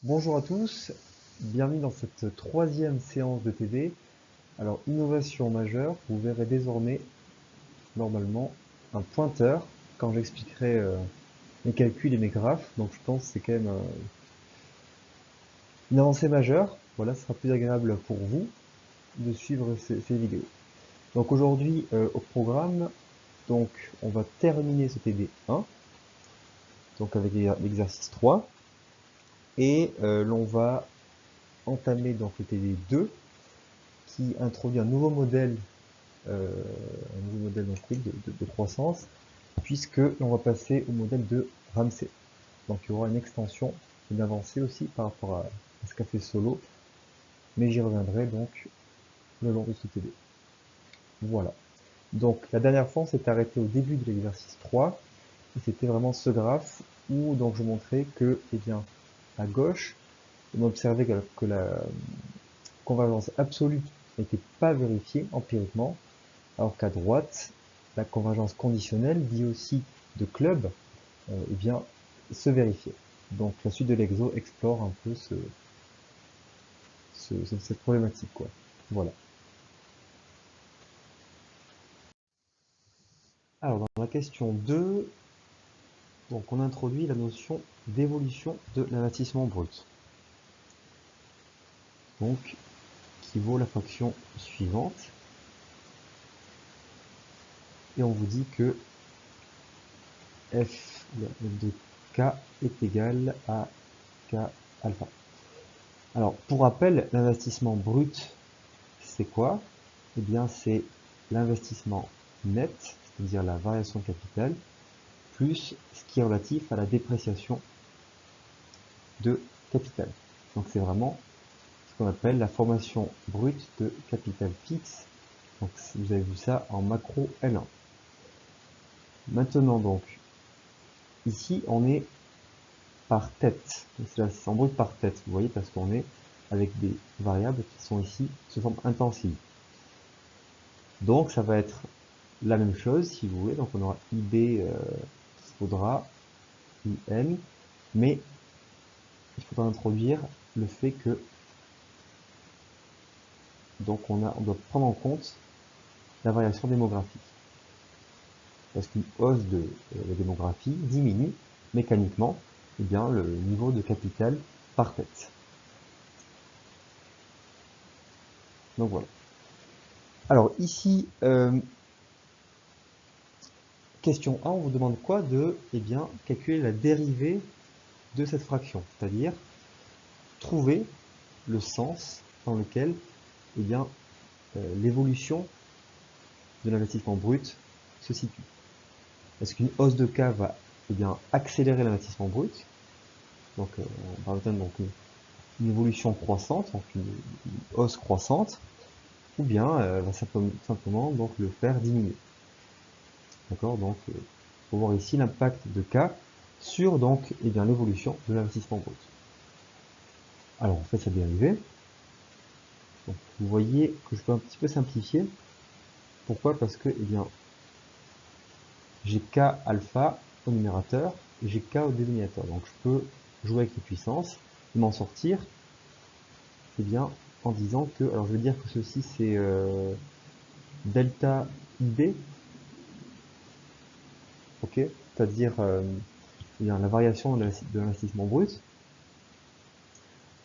Bonjour à tous, bienvenue dans cette troisième séance de TD. Alors, innovation majeure, vous verrez désormais, normalement, un pointeur quand j'expliquerai mes calculs et mes graphes. Donc, je pense que c'est quand même une avancée majeure. Voilà, ce sera plus agréable pour vous de suivre ces vidéos. Donc, aujourd'hui, au programme, donc, on va terminer ce TD 1, donc avec l'exercice 3, et l'on va entamer donc le TD 2, qui introduit un nouveau modèle donc, oui, de croissance, puisque l'on va passer au modèle de Ramsey. Donc il y aura une extension, une avancée aussi par rapport à ce qu'a fait Solo, mais j'y reviendrai donc le long de ce TD. Voilà. Donc la dernière fois, on s'est arrêté au début de l'exercice 3, et c'était vraiment ce graphe où donc je montrais que, eh bien, à gauche, on observait que la convergence absolue n'était pas vérifiée empiriquement, alors qu'à droite, la convergence conditionnelle, dit aussi de club, eh bien, se vérifier. Donc la suite de l'exo explore un peu cette problématique, quoi. Voilà. Alors dans la question 2, donc on introduit la notion d'évolution de l'investissement brut. Donc, qui vaut la fonction suivante. Et on vous dit que f de k est égal à k alpha. Alors, pour rappel, l'investissement brut, c'est quoi? Eh bien, c'est l'investissement net, c'est-à-dire la variation de capital, plus ce qui est relatif à la dépréciation de capital. Donc, c'est vraiment ce qu'on appelle la formation brute de capital fixe. Donc, vous avez vu ça en macro L1. Maintenant, donc, ici, on est par tête. C'est en brut par tête, vous voyez, parce qu'on est avec des variables qui sont ici sous forme intensive. Donc, ça va être la même chose, si vous voulez. Donc, on aura IB qui faudra IN, mais il faudra introduire le fait que donc on doit prendre en compte la variation démographique. Parce qu'une hausse de la démographie diminue mécaniquement eh bien, le niveau de capital par tête. Donc voilà. Alors ici, question 1, on vous demande quoi de eh bien, calculer la dérivée de cette fraction, c'est-à-dire trouver le sens dans lequel eh bien, l'évolution de l'investissement brut se situe. Est-ce qu'une hausse de K va eh bien, accélérer l'investissement brut? Donc, on parle donc une évolution croissante, donc une hausse croissante, ou bien va simplement donc, le faire diminuer. D'accord? Donc, il faut voir ici l'impact de K sur donc eh bien, l'évolution de l'investissement brut. Alors, on fait sa dérivée. Donc, vous voyez que je peux un petit peu simplifier. Pourquoi? Parce que eh bien, j'ai K alpha au numérateur et j'ai K au dénominateur. Donc, je peux jouer avec les puissances et m'en sortir eh bien, en disant que, alors je vais dire que ceci c'est delta IB, ok, c'est-à-dire eh bien, la variation de l'investissement brut.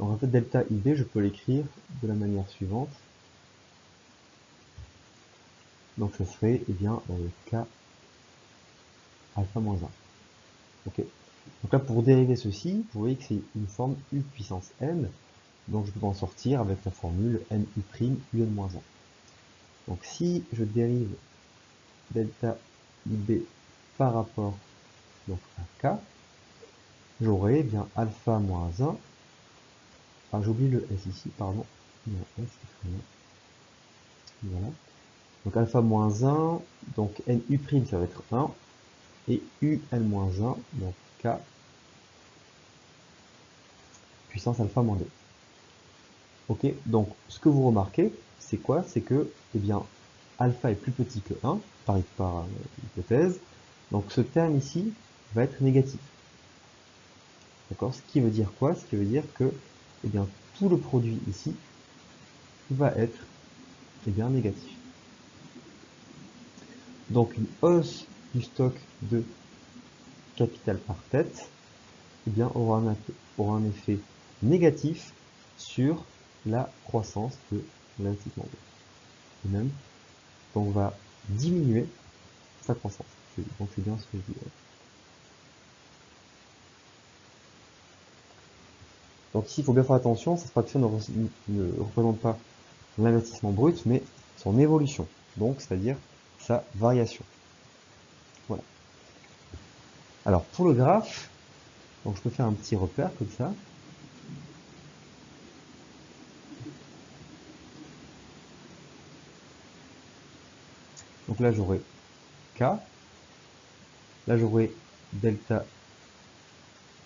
Donc en fait delta IB, je peux l'écrire de la manière suivante. Donc ça serait eh bien K alpha moins 1. Ok. Donc là pour dériver ceci, vous voyez que c'est une forme U puissance n. Donc je peux en sortir avec la formule NU' UN-1. Donc si je dérive delta IB par rapport donc à K, j'aurai bien alpha moins 1. Ah, j'oublie le S ici, pardon. Il y a un S, voilà. Donc alpha moins 1, donc NU' ça va être 1, et UN-1, donc K puissance alpha moins 2. Ok, donc ce que vous remarquez, c'est quoi? C'est que, eh bien, alpha est plus petit que 1, par hypothèse, donc ce terme ici va être négatif. D'accord? Ce qui veut dire quoi? Ce qui veut dire que eh bien, tout le produit ici, ce qui veut dire que eh bien, tout le produit ici va être eh bien, négatif. Donc une hausse du stock de capital par tête eh bien, aura un effet négatif sur la croissance de l'investissement. Et même, on va diminuer sa croissance. Donc c'est bien ce que je dis. Donc ici, il faut bien faire attention, cette fraction ne représente pas l'investissement brut, mais son évolution, donc c'est-à-dire sa variation. Voilà. Alors pour le graphe, donc je peux faire un petit repère comme ça. Donc là j'aurai K, là j'aurai delta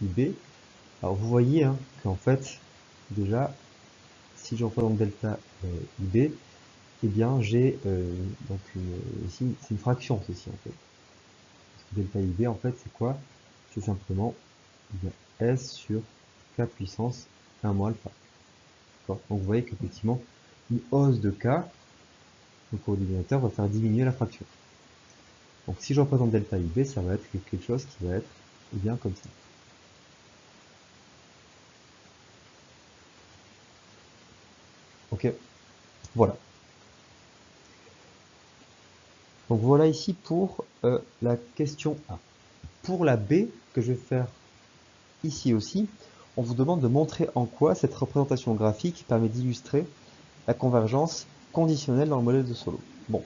IB. Alors vous voyez hein, qu'en fait, déjà, si je représente delta IB, eh bien j'ai donc ici c'est une fraction ceci en fait. Delta IB en fait c'est quoi? C'est simplement eh bien, S sur K puissance 1 moins alpha. Donc vous voyez qu'effectivement une hausse de K au cours du dénominateur va faire diminuer la fraction. Donc si je représente delta IB, ça va être quelque chose qui va être eh bien comme ça. Ok, voilà. Donc voilà ici pour la question A. Pour la B, que je vais faire ici aussi, on vous demande de montrer en quoi cette représentation graphique permet d'illustrer la convergence conditionnelle dans le modèle de Solow. Bon,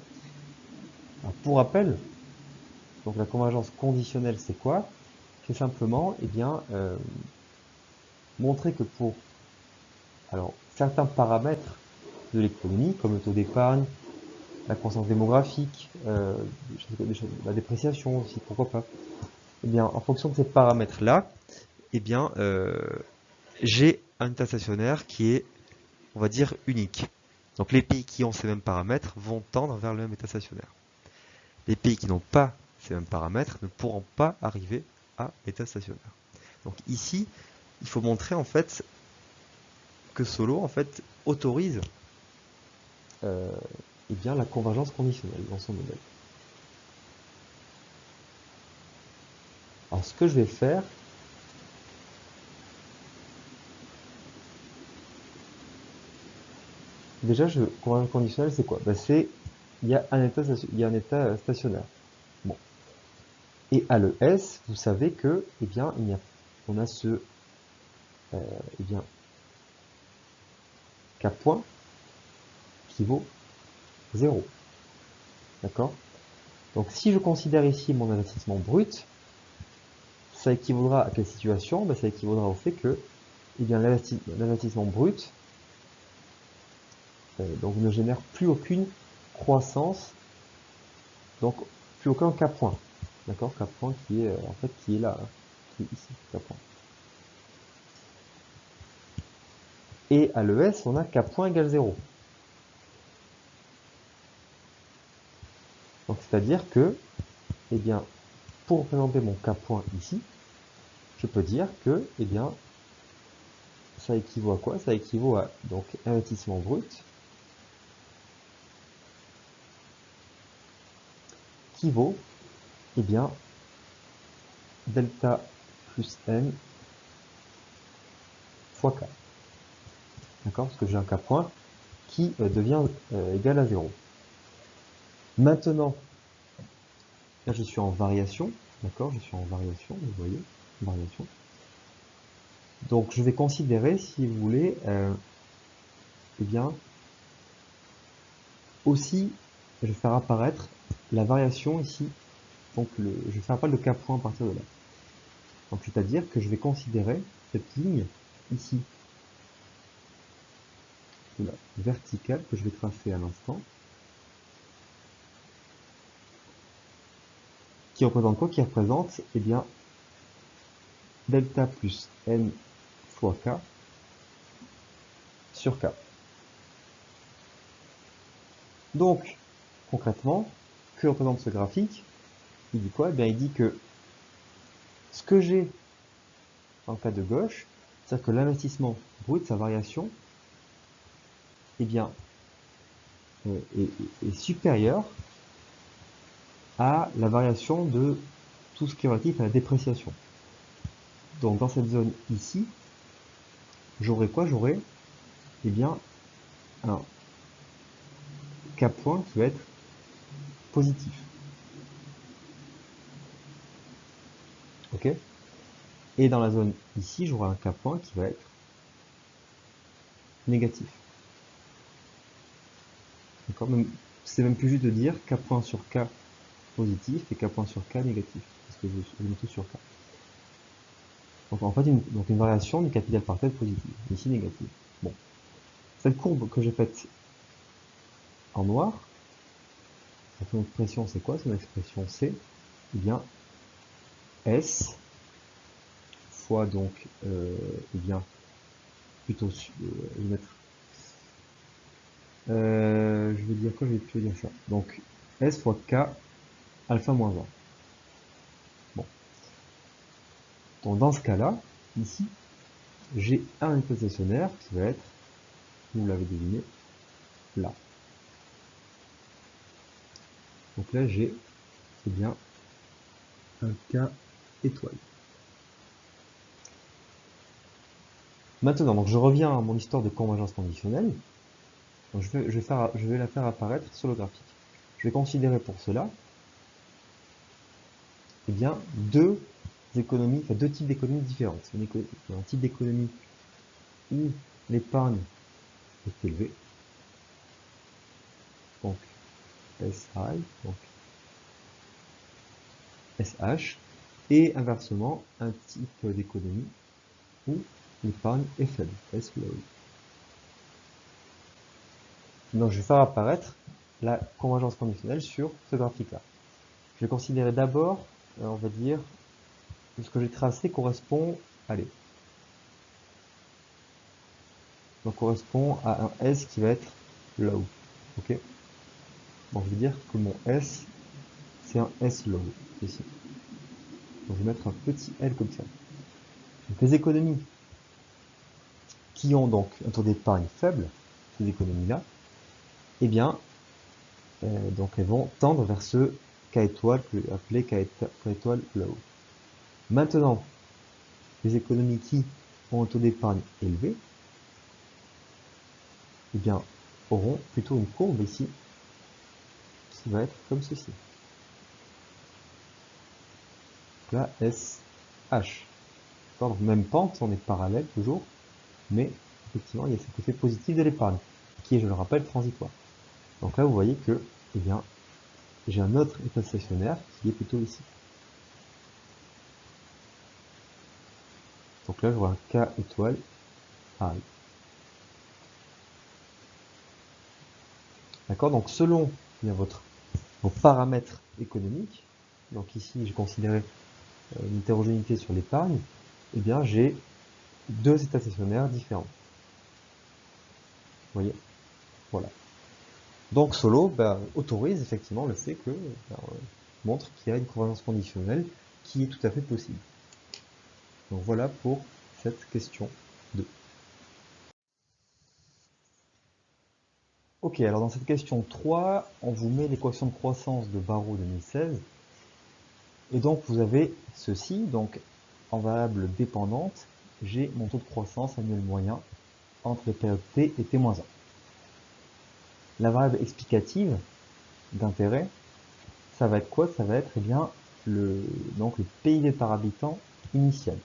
alors, pour rappel, donc la convergence conditionnelle c'est quoi? C'est simplement eh bien, montrer que pour alors, certains paramètres de l'économie, comme le taux d'épargne, la croissance démographique, la dépréciation aussi, pourquoi pas, eh bien, en fonction de ces paramètres-là, eh bien, j'ai un état stationnaire qui est, on va dire, unique. Donc les pays qui ont ces mêmes paramètres vont tendre vers le même état stationnaire. Les pays qui n'ont pas ces mêmes paramètres ne pourront pas arriver à l'état stationnaire. Donc ici, il faut montrer en fait que Solow en fait autorise eh bien, la convergence conditionnelle dans son modèle. Alors ce que je vais faire, déjà, convergence conditionnelle, c'est quoi? C'est il y a un état stationnaire. Bon. Et à l'ES, vous savez que, eh bien, on a ce, eh bien, K point qui vaut 0. D'accord? Donc si je considère ici mon investissement brut, ça équivaudra à quelle situation? Ça équivaudra au fait que eh bien, l'investissement brut donc, ne génère plus aucune croissance, donc plus aucun K point. D'accord? K point qui est en fait qui est là, hein, qui est ici, K point. Et à l'ES, on a K point égale 0. Donc c'est-à-dire que, eh bien, pour représenter mon K point ici, je peux dire que, eh bien, ça équivaut à quoi? Ça équivaut à donc investissement brut qui vaut, eh bien, delta plus n fois K. D'accord? Parce que j'ai un K point qui devient égal à 0. Maintenant, là je suis en variation, d'accord? Je suis en variation, vous voyez, variation. Donc je vais considérer, si vous voulez, eh bien, aussi, je vais faire apparaître la variation ici. Donc je vais faire apparaître le K point à partir de là. Donc c'est-à-dire que je vais considérer cette ligne ici, la verticale que je vais tracer à l'instant, qui représente quoi? Qui représente, eh bien, delta plus n fois k sur k. Donc, concrètement, que représente ce graphique? Il dit quoi? Eh bien, il dit que ce que j'ai dans le cas de gauche, c'est-à-dire que l'investissement brut, sa variation, eh bien, est supérieur à la variation de tout ce qui est relatif à la dépréciation. Donc dans cette zone ici, j'aurai quoi? J'aurai eh bien un K point qui va être positif. Ok? Et dans la zone ici, j'aurai un K point qui va être négatif. D'accord? C'est même plus juste de dire K point sur K positif et K point sur K négatif. Parce que je mets tout sur K. Donc en fait, une variation du capital par tête positive, ici négative. Bon. Cette courbe que j'ai faite en noir, son expression c'est quoi? Son expression c'est, eh bien, S fois donc, eh bien, plutôt, je vais mettre, je vais dire quoi? Je vais plutôt dire ça. Donc, S fois K alpha moins 1. Bon. Donc dans ce cas-là, ici, j'ai un état stationnaire qui va être, vous l'avez deviné, là. Donc là, j'ai, eh bien, un K étoile. Maintenant, donc je reviens à mon histoire de convergence conditionnelle. Donc je vais la faire apparaître sur le graphique. Je vais considérer pour cela, eh bien, deux types d'économies différentes. Un type d'économie où l'épargne est élevée, donc SI, donc SH, et inversement, un type d'économie où l'épargne est faible, S low. Donc je vais faire apparaître la convergence conditionnelle sur ce graphique-là. Je vais considérer d'abord, on va dire, ce que j'ai tracé correspond, allez, donc correspond à un S qui va être low. Ok. Donc je vais dire que mon S, c'est un S low, ici. Donc je vais mettre un petit L comme ça. Donc les économies qui ont donc un taux d'épargne faible, ces économies-là, eh bien, donc elles vont tendre vers ce K étoile, appelé K étoile low. Maintenant, les économies qui ont un taux d'épargne élevé, eh bien, auront plutôt une courbe ici, qui va être comme ceci. Donc là, SH. Donc même pente, on est parallèle toujours, mais effectivement, il y a cet effet positif de l'épargne, qui est, je le rappelle, transitoire. Donc là, vous voyez que, eh bien, j'ai un autre état stationnaire qui est plutôt ici. Donc là, je vois un K étoile I. D'accord? Donc selon vos paramètres économiques, donc ici j'ai considéré une hétérogénéité sur l'épargne, eh bien j'ai deux états stationnaires différents. Vous voyez? Voilà. Donc Solow autorise effectivement le fait que, montre qu'il y a une convergence conditionnelle qui est tout à fait possible. Donc voilà pour cette question 2. Ok, alors dans cette question 3, on vous met l'équation de croissance de Barreau 2016. Et donc vous avez ceci, donc en variable dépendante, j'ai mon taux de croissance annuel moyen entre les périodes T et T-1. La variable explicative d'intérêt, ça va être quoi? Ça va être eh bien, le PIB par habitant initial.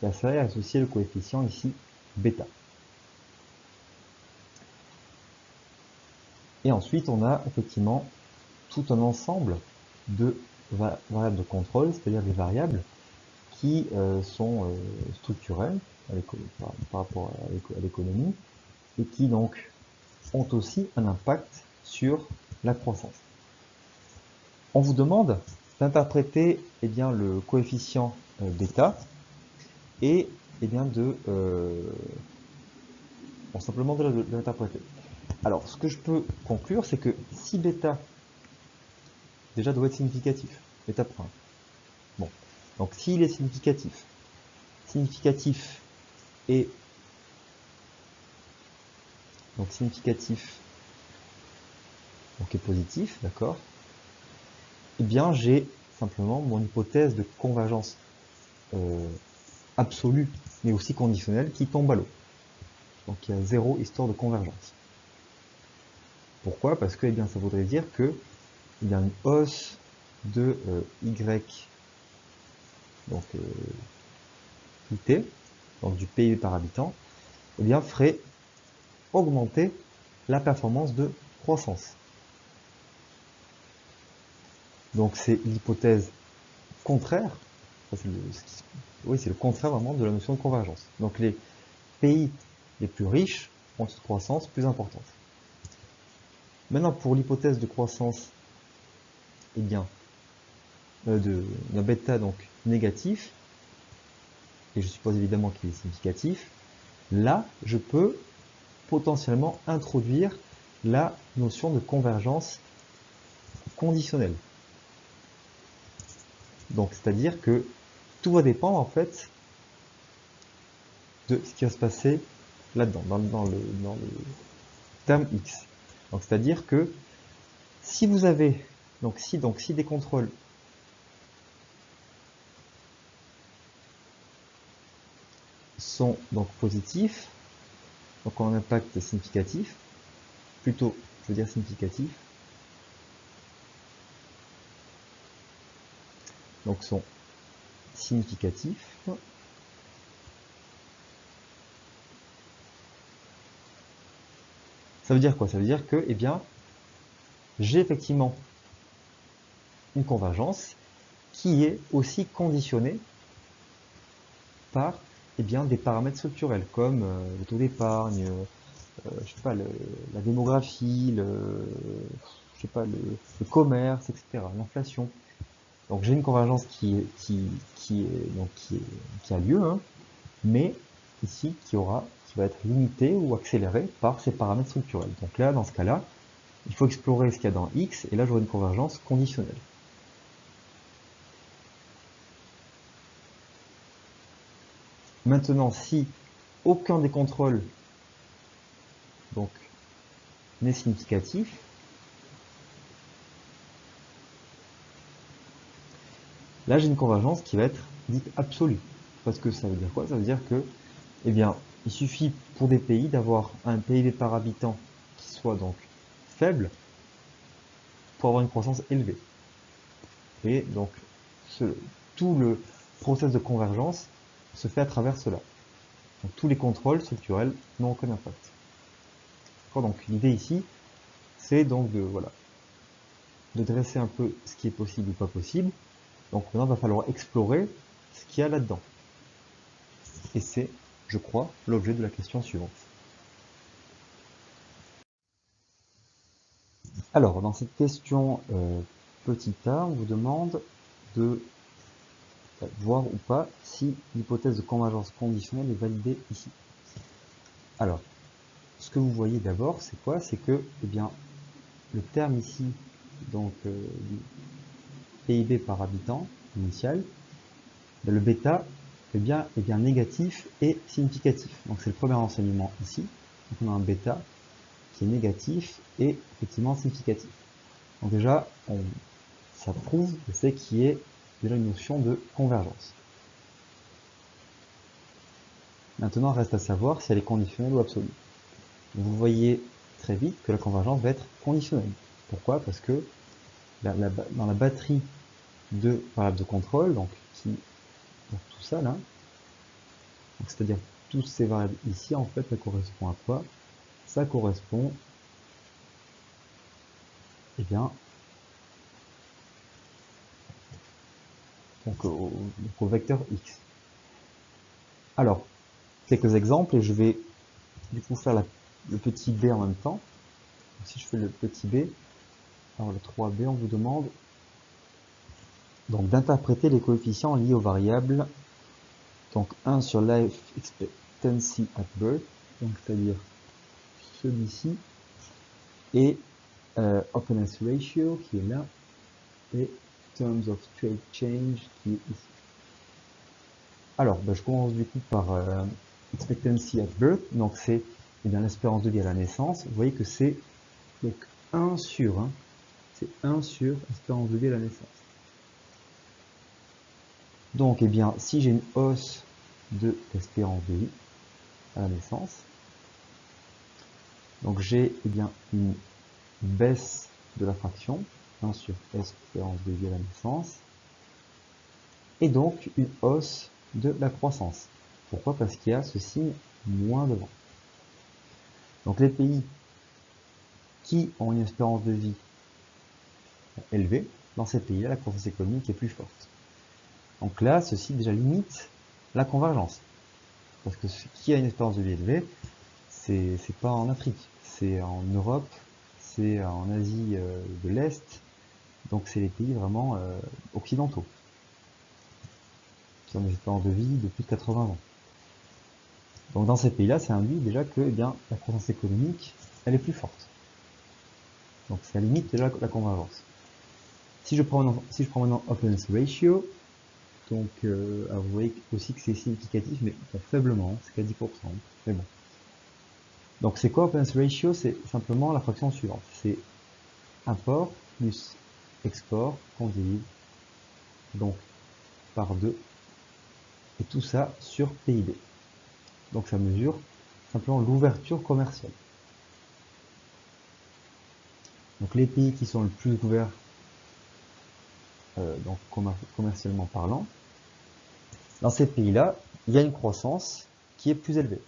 Et à ça est associé le coefficient ici, bêta. Et ensuite, on a effectivement tout un ensemble de variables de contrôle, c'est-à-dire des variables qui sont structurelles par rapport à l'économie et qui donc ont aussi un impact sur la croissance. On vous demande d'interpréter eh bien, le coefficient bêta et eh bien, simplement de l'interpréter. Alors, ce que je peux conclure, c'est que si bêta déjà doit être significatif, étape 1. Bon, donc s'il est significatif, significatif et donc significatif donc est positif, d'accord, eh bien j'ai simplement mon hypothèse de convergence absolue mais aussi conditionnelle qui tombe à l'eau. Donc il y a zéro histoire de convergence. Pourquoi? Parce que eh bien, ça voudrait dire que il y a une hausse de y donc IT, donc du PIB par habitant, eh bien ferait augmenter la performance de croissance. Donc c'est l'hypothèse contraire, c'est le contraire vraiment de la notion de convergence. Donc les pays les plus riches ont une croissance plus importante. Maintenant pour l'hypothèse de croissance, eh bien, d'un bêta donc négatif, et je suppose évidemment qu'il est significatif, là je peux potentiellement introduire la notion de convergence conditionnelle. Donc c'est-à-dire que tout va dépendre en fait de ce qui va se passer là-dedans, dans le terme X. Donc c'est-à-dire que si vous avez, si des contrôles sont donc positifs, donc en impact significatif, plutôt, je veux dire significatif, donc sont significatifs, ça veut dire quoi? Ça veut dire que, eh bien, j'ai effectivement une convergence qui est aussi conditionnée par eh bien, des paramètres structurels comme le taux d'épargne, je sais pas, la démographie, je sais pas, le commerce, etc., l'inflation. Donc j'ai une convergence qui a lieu, hein, mais ici qui va être limitée ou accélérée par ces paramètres structurels. Donc là, dans ce cas-là, il faut explorer ce qu'il y a dans X, et là j'aurai une convergence conditionnelle. Maintenant, si aucun des contrôles donc n'est significatif, là j'ai une convergence qui va être dite absolue. Parce que ça veut dire quoi? Ça veut dire que, eh bien, il suffit pour des pays d'avoir un PIB par habitant qui soit donc faible pour avoir une croissance élevée. Et donc, tout le process de convergence se fait à travers cela. Donc, tous les contrôles structurels n'ont aucun impact. Donc, l'idée ici, c'est donc de dresser un peu ce qui est possible ou pas possible. Donc, maintenant, il va falloir explorer ce qu'il y a là-dedans. Et c'est, je crois, l'objet de la question suivante. Alors, dans cette question petit a, on vous demande de voir ou pas si l'hypothèse de convergence conditionnelle est validée ici. Alors, ce que vous voyez d'abord, c'est quoi? C'est que, eh bien, le terme ici, donc du PIB par habitant initial, le bêta est bien négatif et significatif. Donc c'est le premier enseignement ici. Donc on a un bêta qui est négatif et effectivement significatif. Donc déjà, ça prouve le fait qu'il y ait déjà une notion de convergence. Maintenant, reste à savoir si elle est conditionnelle ou absolue. Vous voyez très vite que la convergence va être conditionnelle. Pourquoi? Parce que dans la batterie de variables de contrôle, donc tout ça là, c'est-à-dire toutes ces variables ici, en fait, ça correspond à quoi? Ça correspond, eh bien, donc au vecteur x. Alors, quelques exemples, et je vais du coup faire le petit b en même temps. Donc, si je fais le petit b, alors le 3b, on vous demande donc d'interpréter les coefficients liés aux variables, donc 1 sur life expectancy at birth, donc c'est-à-dire celui-ci, et openness ratio qui est là, et terms of trade change qui est ici. Alors, je commence du coup par expectancy at birth, donc c'est l'espérance de vie à la naissance. Vous voyez que c'est donc 1 sur, c'est 1 sur espérance de vie à la naissance. Donc, si j'ai une hausse de l'espérance de vie à la naissance, donc j'ai une baisse de la fraction, 1 sur espérance de vie à la naissance, et donc une hausse de la croissance. Pourquoi? Parce qu'il y a ce signe moins devant. Donc les pays qui ont une espérance de vie élevée, dans ces pays-là, la croissance économique est plus forte. Donc là, ceci déjà limite la convergence. Parce que ce qui a une espérance de vie élevée, c'est pas en Afrique, c'est en Europe, c'est en Asie de l'Est, donc c'est les pays vraiment occidentaux, qui ont une espérance de vie de plus de 80 ans. Donc dans ces pays-là, ça induit déjà que la croissance économique, elle est plus forte. Donc ça limite déjà la convergence. Si je prends maintenant openness ratio, donc vous voyez aussi que c'est significatif, mais faiblement, c'est qu'à 10%, mais bon. Donc c'est quoi openness ratio? C'est simplement la fraction suivante, c'est import plus export qu'on divise donc par 2, et tout ça sur PIB. Donc ça mesure simplement l'ouverture commerciale. Donc les pays qui sont le plus ouverts, donc commercialement parlant, dans ces pays-là, il y a une croissance qui est plus élevée.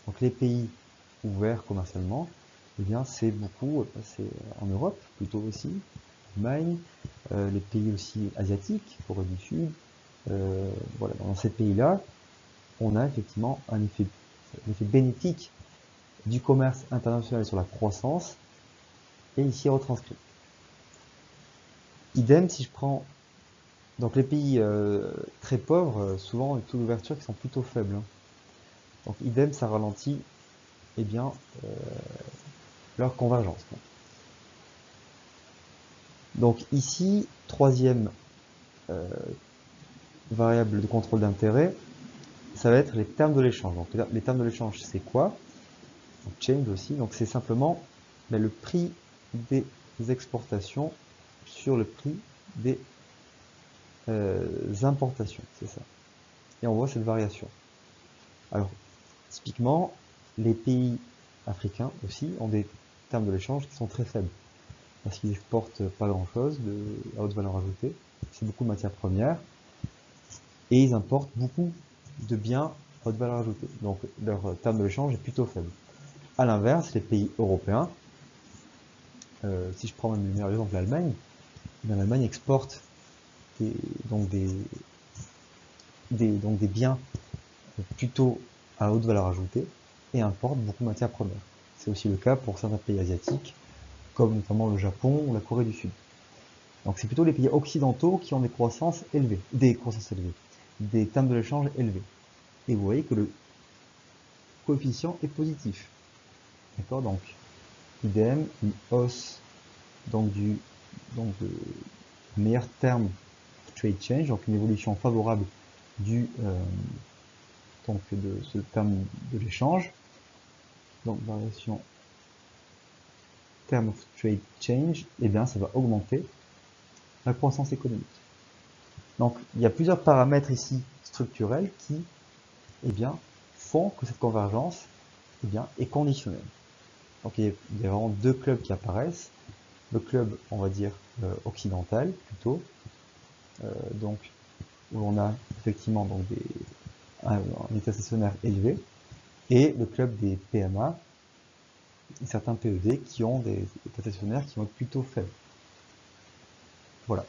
Donc les pays ouverts commercialement, c'est beaucoup, c'est en Europe plutôt aussi, Allemagne, les pays aussi asiatiques, Corée du Sud. Voilà, dans ces pays-là, on a effectivement un effet bénéfique du commerce international sur la croissance, et ici retranscrit. Idem si je prends donc les pays très pauvres, souvent les taux d'ouverture qui sont plutôt faibles. Donc idem, ça ralentit leur convergence. Donc ici, troisième variable de contrôle d'intérêt, ça va être les termes de l'échange. Donc les termes de l'échange, c'est quoi? Donc, change aussi, donc c'est simplement le prix des exportations sur le prix des importations, c'est ça. Et on voit cette variation. Alors, typiquement, les pays africains aussi ont des termes de l'échange qui sont très faibles, parce qu'ils exportent pas grand-chose à haute valeur ajoutée, c'est beaucoup de matières premières, et ils importent beaucoup de biens à haute valeur ajoutée. Donc leur terme de l'échange est plutôt faible. A l'inverse, les pays européens, si je prends même le meilleur exemple, l'Allemagne, l'Allemagne exporte des biens plutôt à haute valeur ajoutée et importe beaucoup de matières premières. C'est aussi le cas pour certains pays asiatiques, comme notamment le Japon ou la Corée du Sud. Donc c'est plutôt les pays occidentaux qui ont des croissances élevées, des termes de l'échange élevés. Et vous voyez que le coefficient est positif. D'accord? Donc idem, une hausse de meilleur terme trade change, donc une évolution favorable de ce terme de l'échange. Donc variation term of trade change, ça va augmenter la croissance économique. Donc il y a plusieurs paramètres ici structurels qui font que cette convergence est conditionnelle. Donc il y a vraiment deux clubs qui apparaissent. Le club, on va dire, occidental plutôt, donc où on a effectivement un état stationnaire élevé, et le club des PMA, et certains PED qui ont des états stationnaires qui vont être plutôt faibles. Voilà.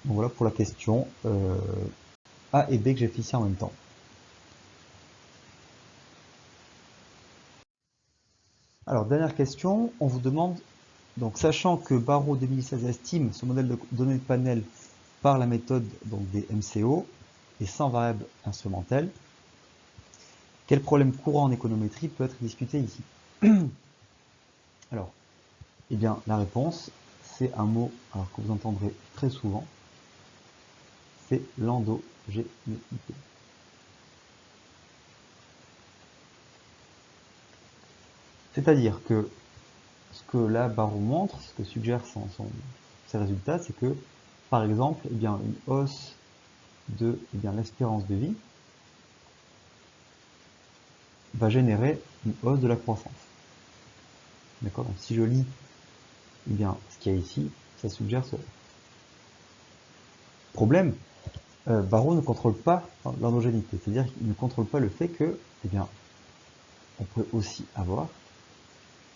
Donc voilà pour la question A et B que j'ai fait ici en même temps. Alors, dernière question, on vous demande, donc sachant que Barreau 2016 estime ce modèle de données de panel par la méthode des MCO et sans variable instrumentelle, quel problème courant en économétrie peut être discuté ici? Alors, la réponse, c'est un mot que vous entendrez très souvent, c'est l'endogamie. G, U, I, P. C'est-à-dire que ce que là Barreau montre, ce que suggère ses résultats, c'est que, par exemple, eh bien, une hausse de l'espérance de vie va générer une hausse de la croissance. D'accord? Donc si je lis eh bien, ce qu'il y a ici, ça suggère cela. Problème, Barreau ne contrôle pas l'endogénité, c'est-à-dire qu'il ne contrôle pas le fait que, eh bien, on peut aussi avoir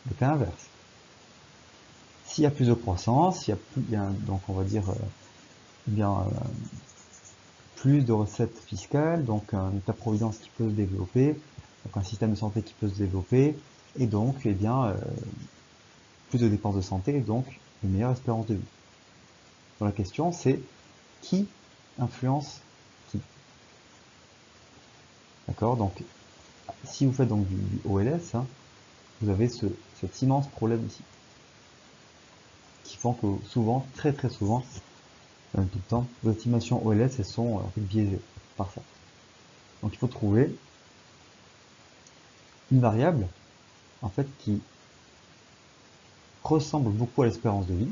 le cas inverse. S'il y a plus de croissance, s'il y a plus, donc on va dire, plus de recettes fiscales, donc un état-providence qui peut se développer, donc un système de santé qui peut se développer, et donc, eh bien, plus de dépenses de santé, et donc une meilleure espérance de vie. Donc la question, c'est qui influence qui? D'accord? Donc, si vous faites donc du OLS, hein, vous avez cet immense problème ici, qui font que souvent, très très souvent, tout le temps, vos estimations OLS, elles sont en fait biaisées par ça. Donc il faut trouver une variable en fait qui ressemble beaucoup à l'espérance de vie,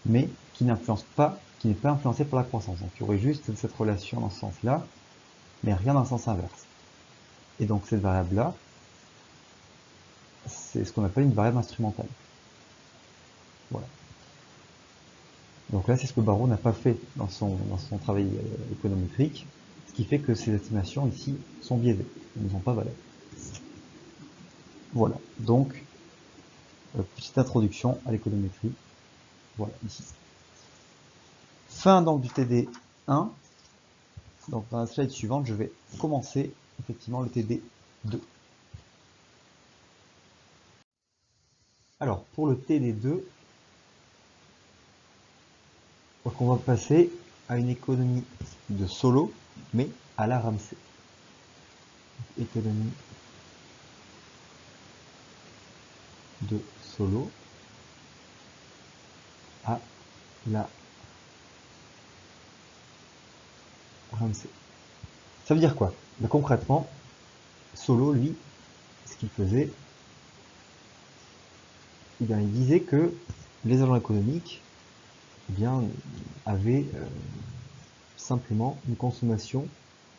mais qui n'influence pas, qui n'est pas influencée par la croissance. Donc il y aurait juste cette relation dans ce sens-là, mais rien dans le sens inverse. Et donc cette variable-là, c'est ce qu'on appelle une variable instrumentale. Voilà. Donc là, c'est ce que Barreau n'a pas fait dans son travail économétrique, ce qui fait que ces estimations ici sont biaisées, elles ne sont pas valables. Voilà, donc, petite introduction à l'économétrie, voilà, ici. Fin donc du TD1, donc dans la slide suivante, je vais commencer effectivement le TD2. Alors, pour le TD2, donc on va passer à une économie de Solow, mais à la Ramsey. Économie de Solow à la Ramsey. Ça veut dire quoi? Mais concrètement, Solow, lui, ce qu'il faisait, eh bien, il disait que les agents économiques eh bien, avaient simplement une consommation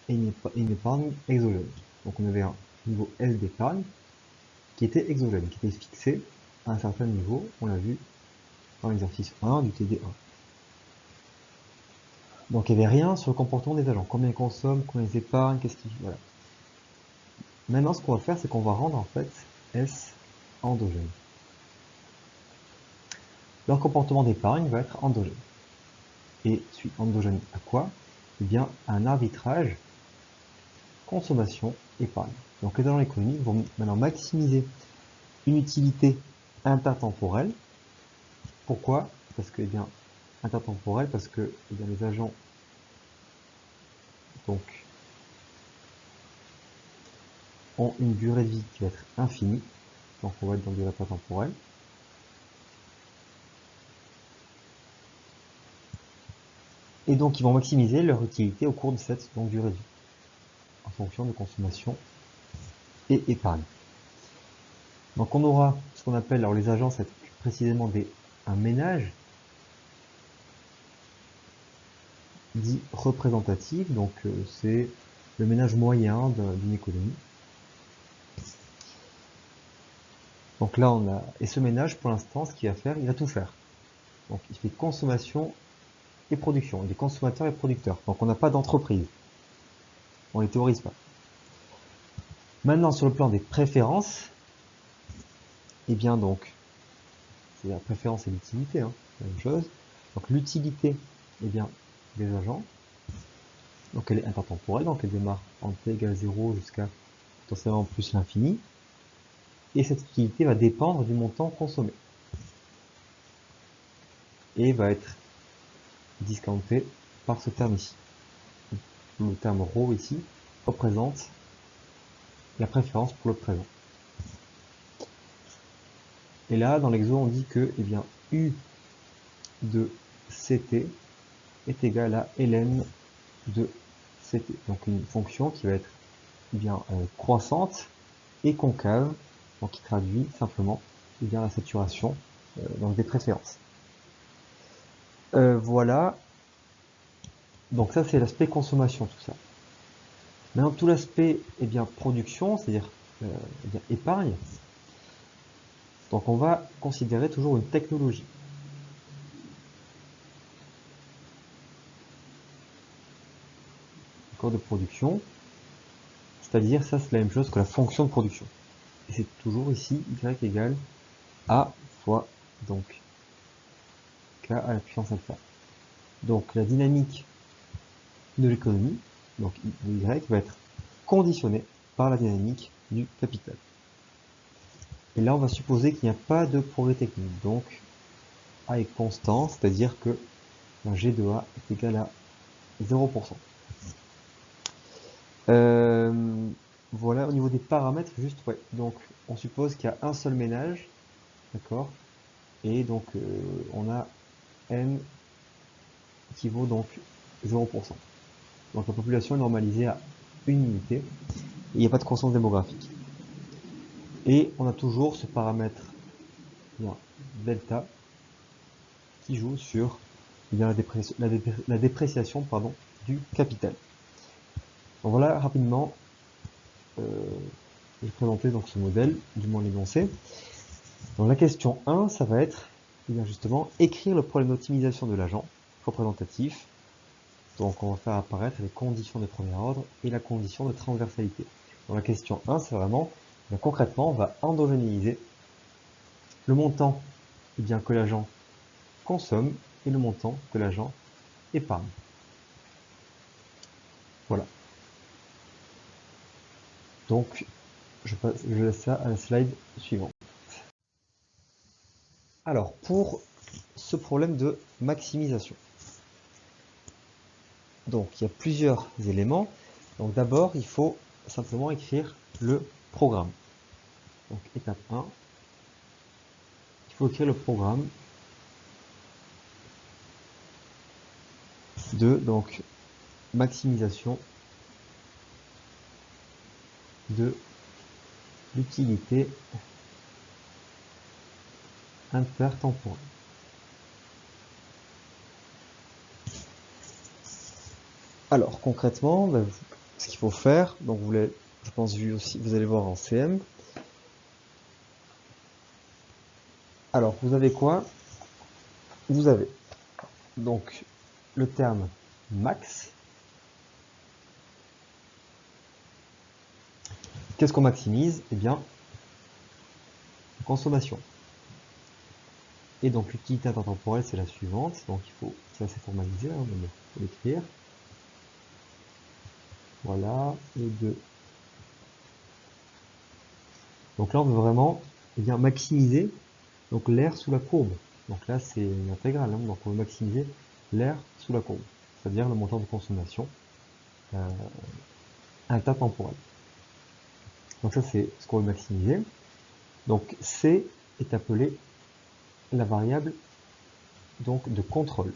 et une épargne exogène. Donc on avait un niveau S d'épargne qui était exogène, qui était fixé à un certain niveau, on l'a vu dans l'exercice 1 du TD1. Donc il n'y avait rien sur le comportement des agents, combien ils consomment, combien ils épargnent, qu'est-ce qu'ils... Voilà. Maintenant ce qu'on va faire, c'est qu'on va rendre en fait S endogène. Leur comportement d'épargne va être endogène. Et suite endogène à quoi? Eh bien à un arbitrage consommation-épargne. Donc les agents économiques vont maintenant maximiser une utilité intertemporelle. Pourquoi? Parce que, eh bien, intertemporelle, parce que eh bien, les agents donc, ont une durée de vie qui va être infinie. Donc on va être dans durée intertemporelle. Et donc ils vont maximiser leur utilité au cours de cette longue durée de vie, en fonction de consommation et épargne. Donc on aura ce qu'on appelle, alors les agents, c'est précisément un ménage dit représentatif, donc c'est le ménage moyen d'une économie. Donc là on a, et ce ménage pour l'instant ce qu'il va faire, il va tout faire. Donc il fait consommation et production, il est consommateur et producteur. Donc on n'a pas d'entreprise, on les théorise pas. Maintenant sur le plan des préférences, et bien donc, c'est la préférence et l'utilité, hein, la même chose. Donc l'utilité, eh bien, des agents, donc elle est intertemporelle, donc elle démarre en t égale 0 jusqu'à potentiellement plus l'infini. Et cette utilité va dépendre du montant consommé. Et va être discountée par ce terme ici. Le terme ρ ici représente la préférence pour le présent. Et là, dans l'exo, on dit que eh bien, U de CT est égal à ln de ct. Donc une fonction qui va être bien croissante et concave, donc qui traduit simplement bien la saturation donc des préférences. Voilà. Donc ça c'est l'aspect consommation, tout ça. Maintenant tout l'aspect production, c'est-à-dire épargne. Donc on va considérer toujours une technologie. De production, c'est-à-dire ça c'est la même chose que la fonction de production. Et c'est toujours ici y égale a fois donc k à la puissance alpha. Donc la dynamique de l'économie, donc y va être conditionnée par la dynamique du capital. Et là on va supposer qu'il n'y a pas de progrès technique, donc a est constant, c'est-à-dire que g de a est égal à 0%. Voilà, au niveau des paramètres, juste, ouais, donc on suppose qu'il y a un seul ménage, d'accord, et donc on a n qui vaut donc 0%. Donc la population est normalisée à une unité, et il n'y a pas de croissance démographique. Et on a toujours ce paramètre delta qui joue sur la dépréciation pardon, du capital. Donc voilà rapidement, je vais présenter donc ce modèle, du moins l'énoncé. Donc la question 1, ça va être justement écrire le problème d'optimisation de l'agent représentatif. Donc on va faire apparaître les conditions de premier ordre et la condition de transversalité. Donc la question 1, c'est vraiment, concrètement, on va endogénéiser le montant que l'agent consomme et le montant que l'agent épargne. Voilà. Donc je laisse ça à la slide suivante. Alors pour ce problème de maximisation, donc il y a plusieurs éléments. Donc d'abord il faut simplement écrire le programme. Donc étape 1, il faut écrire le programme de donc maximisation de l'utilité intertemporelle. Alors concrètement, ce qu'il faut faire, donc vous l'avez, je pense, vu aussi, vous allez voir en CM. Alors vous avez quoi? Vous avez donc le terme max. Qu'est-ce qu'on maximise? Eh bien, consommation. Et donc l'utilité intertemporelle, c'est la suivante. Donc il faut, c'est assez formalisé, hein, mais il faut l'écrire. Voilà, et 2. Donc là, on veut vraiment maximiser donc l'air sous la courbe. Donc là, c'est une intégrale. Hein, donc on veut maximiser l'air sous la courbe, c'est-à-dire le montant de consommation intertemporel. Donc ça, c'est ce qu'on veut maximiser. Donc C est appelé la variable donc de contrôle.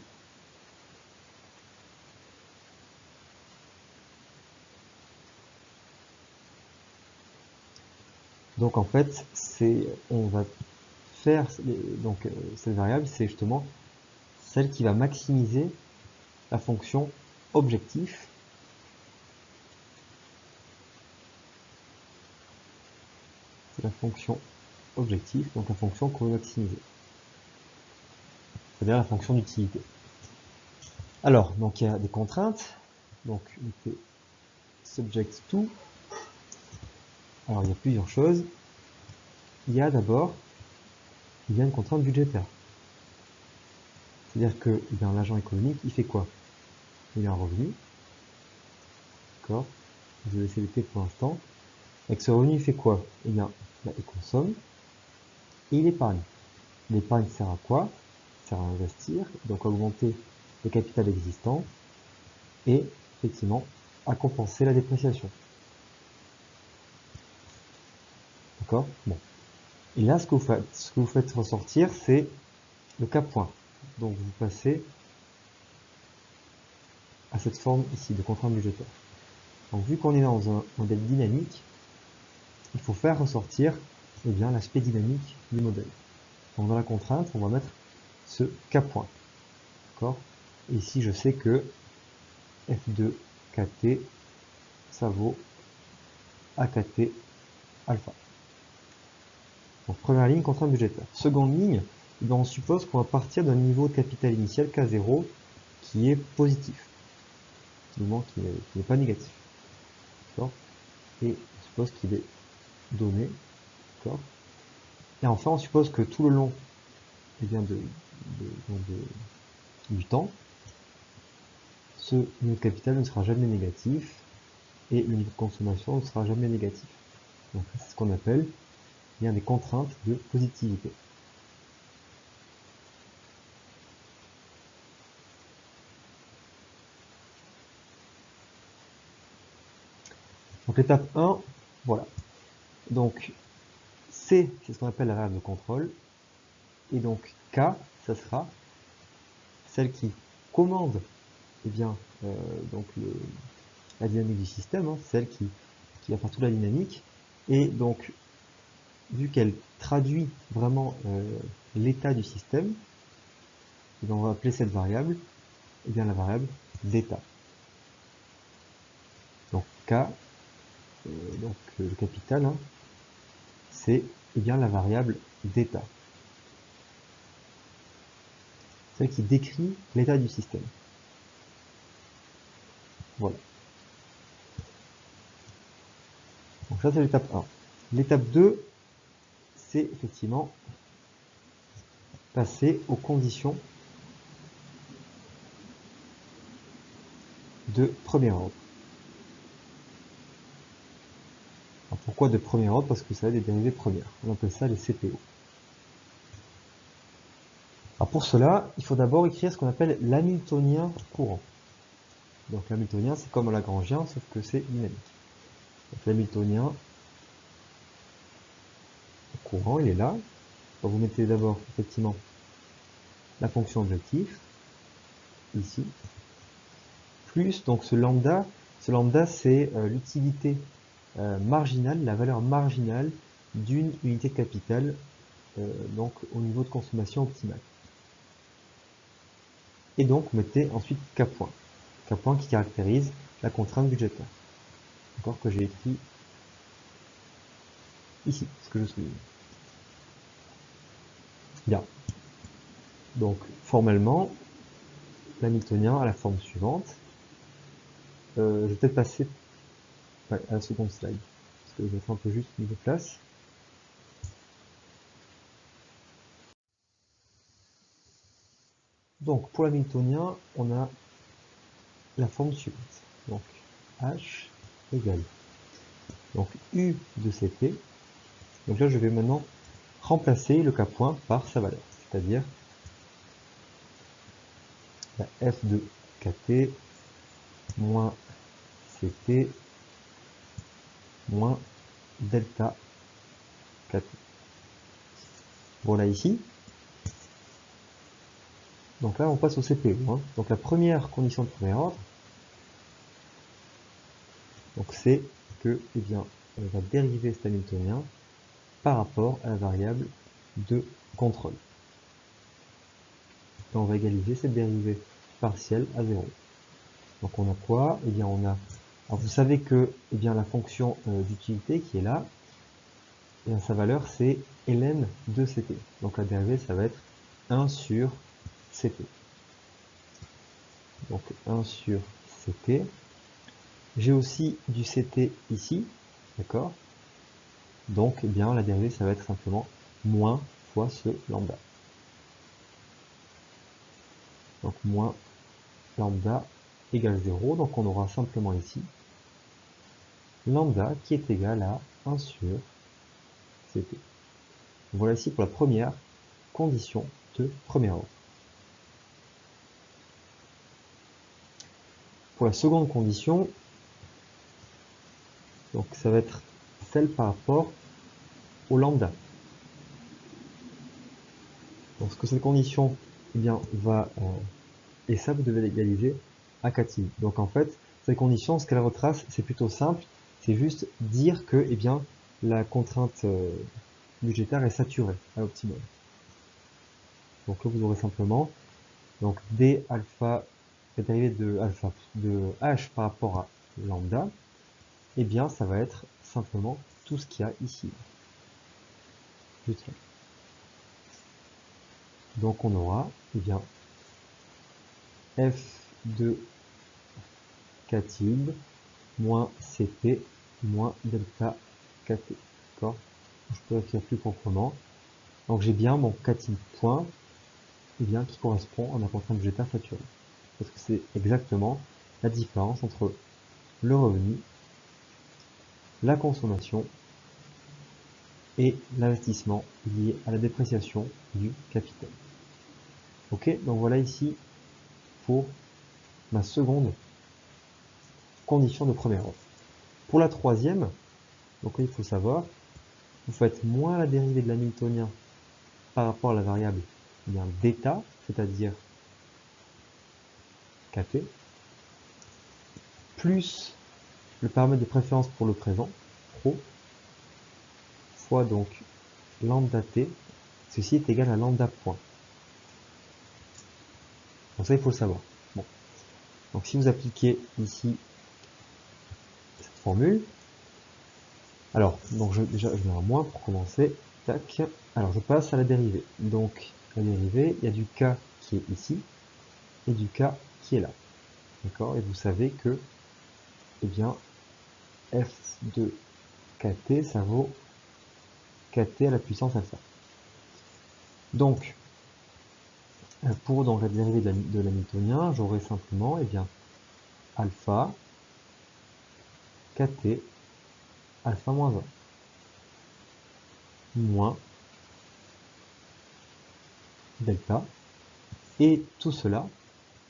Donc en fait, on va faire donc cette variable, c'est justement celle qui va maximiser la fonction objectif. C'est la fonction objectif, donc la fonction qu'on veut maximiser. C'est-à-dire la fonction d'utilité. Alors, donc il y a des contraintes. Donc, unité subject to. Alors, il y a plusieurs choses. Il y a d'abord une contrainte budgétaire. C'est-à-dire que l'agent économique, il fait quoi? Il a un revenu. D'accord? Je vais laisser le T pour l'instant. Avec ce revenu, il fait quoi? Il consomme et il épargne. L'épargne sert à quoi? Sert à investir, donc à augmenter le capital existant et effectivement à compenser la dépréciation. D'accord? Bon. Et là, ce que vous faites ressortir, c'est le cas point. Donc vous passez à cette forme ici de contrainte budgétaire. Donc vu qu'on est dans un modèle dynamique, il faut faire ressortir l'aspect dynamique du modèle. Donc dans la contrainte, on va mettre ce K point. D'accord ? Et ici, je sais que F2 KT, ça vaut AKT alpha. Donc première ligne, contrainte budgétaire. Seconde ligne, on suppose qu'on va partir d'un niveau de capital initial K0 qui est positif, du moins qui n'est pas négatif. Et on suppose qu'il est donné. Et enfin, on suppose que tout le long du temps, ce niveau de capital ne sera jamais négatif et le niveau de consommation ne sera jamais négatif. Donc c'est ce qu'on appelle des contraintes de positivité. Donc l'étape 1, voilà. Donc C, c'est ce qu'on appelle la variable de contrôle. Et donc K, ça sera celle qui commande la dynamique du système, celle qui va faire toute la dynamique. Et donc, vu qu'elle traduit vraiment l'état du système, on va appeler cette variable la variable d'état. Donc K, le capital, c'est la variable d'état. Celle qui décrit l'état du système. Voilà. Donc ça c'est l'étape 1. L'étape 2, c'est effectivement passer aux conditions de premier ordre. Alors pourquoi de premier ordre? Parce que ça a des dérivées premières. On appelle ça les CPO. Alors pour cela, il faut d'abord écrire ce qu'on appelle l'hamiltonien courant. Donc l'hamiltonien, c'est comme lagrangien, sauf que c'est dynamique. Donc l'hamiltonien courant, il est là. Donc vous mettez d'abord effectivement la fonction objectif, ici, plus donc ce lambda c'est l'utilité marginale, la valeur marginale d'une unité de capital donc au niveau de consommation optimale. Et donc vous mettez ensuite K point. K point qui caractérise la contrainte budgétaire. D'accord, que j'ai écrit ici, ce que je souligne. Bien. Donc formellement, l'hamiltonien a la forme suivante. Je vais peut-être passer à la seconde slide, parce que je vais faire un peu juste niveau place. Donc pour l'hamiltonien, on a la forme suivante. Donc H égale donc U de CT. Donc là, je vais maintenant remplacer le K point par sa valeur, c'est-à-dire la F de KT moins CT moins delta KT. Voilà ici. Donc là, on passe au CPO. Donc la première condition de premier ordre, c'est que, on va dériver cet hamiltonien par rapport à la variable de contrôle. Et on va égaliser cette dérivée partielle à 0. Donc on a quoi? On a. Alors vous savez que la fonction d'utilité qui est là, sa valeur c'est ln de CT. Donc la dérivée ça va être 1 sur CT. Donc 1 sur CT. J'ai aussi du CT ici, d'accord? Donc la dérivée ça va être simplement moins fois ce lambda. Donc moins lambda égale 0, donc on aura simplement ici lambda qui est égal à 1 sur CT. Voilà ici pour la première condition de premier ordre. Pour la seconde condition, donc ça va être celle par rapport au lambda. Donc ce que cette condition va et ça vous devez l'égaliser à k tilde. Donc en fait, cette condition, ce qu'elle retrace, c'est plutôt simple, c'est juste dire que eh bien, la contrainte budgétaire est saturée à l'optimum. Donc là, vous aurez simplement donc d alpha, la dérivée de alpha de h par rapport à lambda, eh bien ça va être simplement tout ce qu'il y a ici. Juste là. Donc on aura eh bien f de k tilde moins cp moins delta kt. D'accord? Je peux écrire plus proprement. Donc j'ai bien mon k tilde point eh bien, qui correspond à ma contrainte budgétaire saturée. Parce que c'est exactement la différence entre le revenu, la consommation et l'investissement lié à la dépréciation du capital. Ok, donc voilà ici pour ma seconde condition de première offre. Pour la troisième, donc là, il faut savoir, vous faites moins la dérivée de l'hamiltonien par rapport à la variable eh bien, d'état, c'est-à-dire kt, plus le paramètre de préférence pour le présent, ρ, fois donc lambda t, ceci est égal à lambda point. Donc ça, il faut le savoir. Bon. Donc si vous appliquez ici cette formule, alors, donc déjà, je mets un moins pour commencer. Tac. Alors, je passe à la dérivée. Donc, la dérivée, il y a du k qui est ici et du k qui est là. D'accord? Et vous savez que, eh bien, f de kt, ça vaut kt à la puissance alpha. Donc, pour donc, la dérivée de l'hamiltonien, j'aurai simplement, eh bien, alpha kt alpha moins 1 moins delta, et tout cela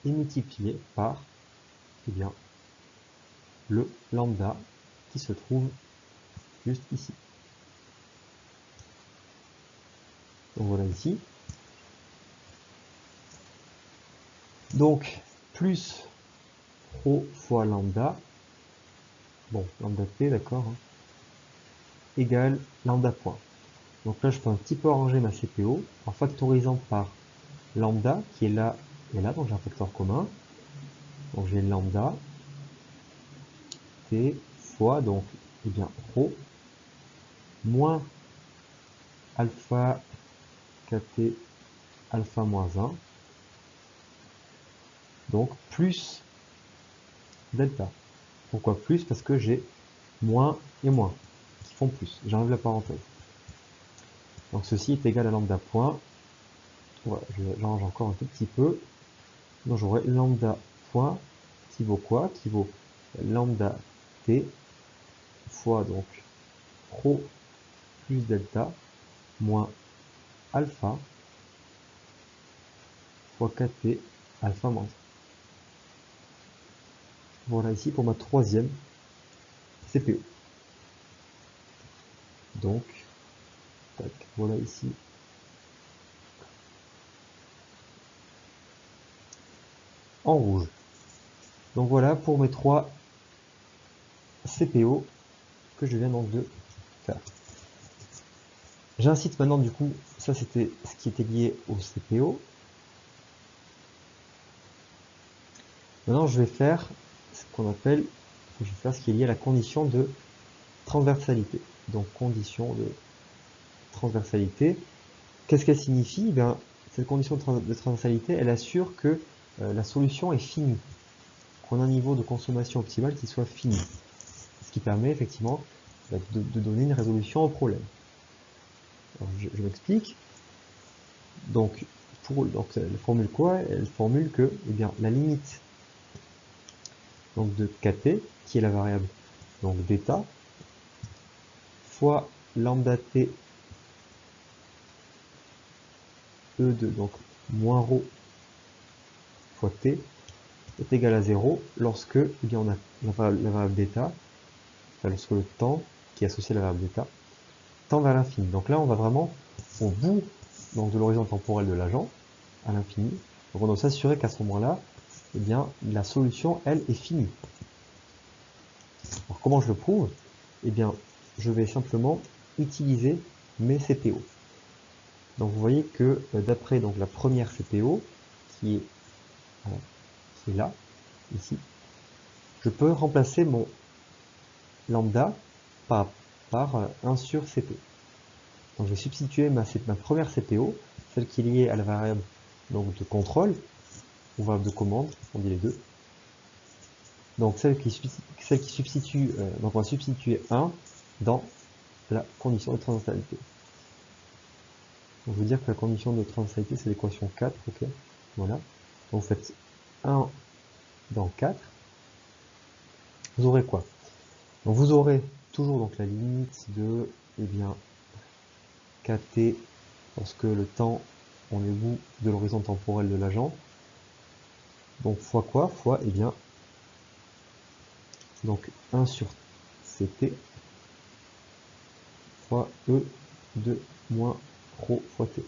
est multiplié par eh bien, le lambda qui se trouve juste ici. Donc voilà ici. Donc plus ρ fois lambda, bon lambda t d'accord, hein, égale lambda point. Donc là je peux un petit peu arranger ma CPO en factorisant par lambda qui est là et là, donc j'ai un facteur commun. Donc j'ai lambda t fois donc eh bien ρ moins alpha kt alpha moins 1, donc plus delta. Pourquoi plus? Parce que j'ai moins et moins qui font plus. J'enlève la parenthèse. Donc ceci est égal à lambda point. Voilà, j'arrange encore un tout petit peu. Donc j'aurai lambda point qui vaut quoi? Qui vaut lambda t fois donc ρ plus delta moins alpha fois kt alpha moins 1. Voilà ici pour ma troisième CPE. Donc, tac, voilà ici. En rouge. Donc voilà pour mes trois CPO que je viens donc de faire. J'incite maintenant du coup, ça c'était ce qui était lié au CPO. Maintenant je vais faire ce qu'on appelle, je vais faire ce qui est lié à la condition de transversalité. Donc condition de transversalité. Qu'est-ce qu'elle signifie? Eh bien, cette condition de transversalité, elle assure que la solution est finie, qu'on a un niveau de consommation optimal qui soit fini. Ce qui permet effectivement de donner une résolution au problème. Alors, je m'explique. Donc, elle formule quoi? Elle formule que eh bien, la limite donc, de kt, qui est la variable donc d'état, fois lambda t e de donc moins ρ fois t est égal à 0 lorsque eh bien, on a la variable d'état, enfin, lorsque le temps qui est associé à la variable d'état tend vers l'infini. Donc là, on va vraiment au bout donc, de l'horizon temporel de l'agent, à l'infini. Donc on doit s'assurer qu'à ce moment-là, eh bien, la solution, elle, est finie. Alors, comment je le prouve? Eh bien, je vais simplement utiliser mes CPO. Donc, vous voyez que d'après donc la première CPO, qui est là, ici, je peux remplacer mon lambda par 1 sur CP. Donc, je vais substituer ma première CPO, celle qui est liée à la variable donc, de contrôle, ou variable de commande, on dit les deux. Donc, celle qui substitue, donc on va substituer 1 dans la condition de transversalité. Donc, je veux dire que la condition de transversalité, c'est l'équation 4, ok. Voilà. Donc, vous faites 1 dans 4. Vous aurez quoi? Donc, vous aurez toujours donc la limite de, eh bien, kt lorsque le temps, on est au bout de l'horizon temporel de l'agent. Donc, fois quoi? Fois, eh bien, donc 1 sur ct fois e de moins rho fois t.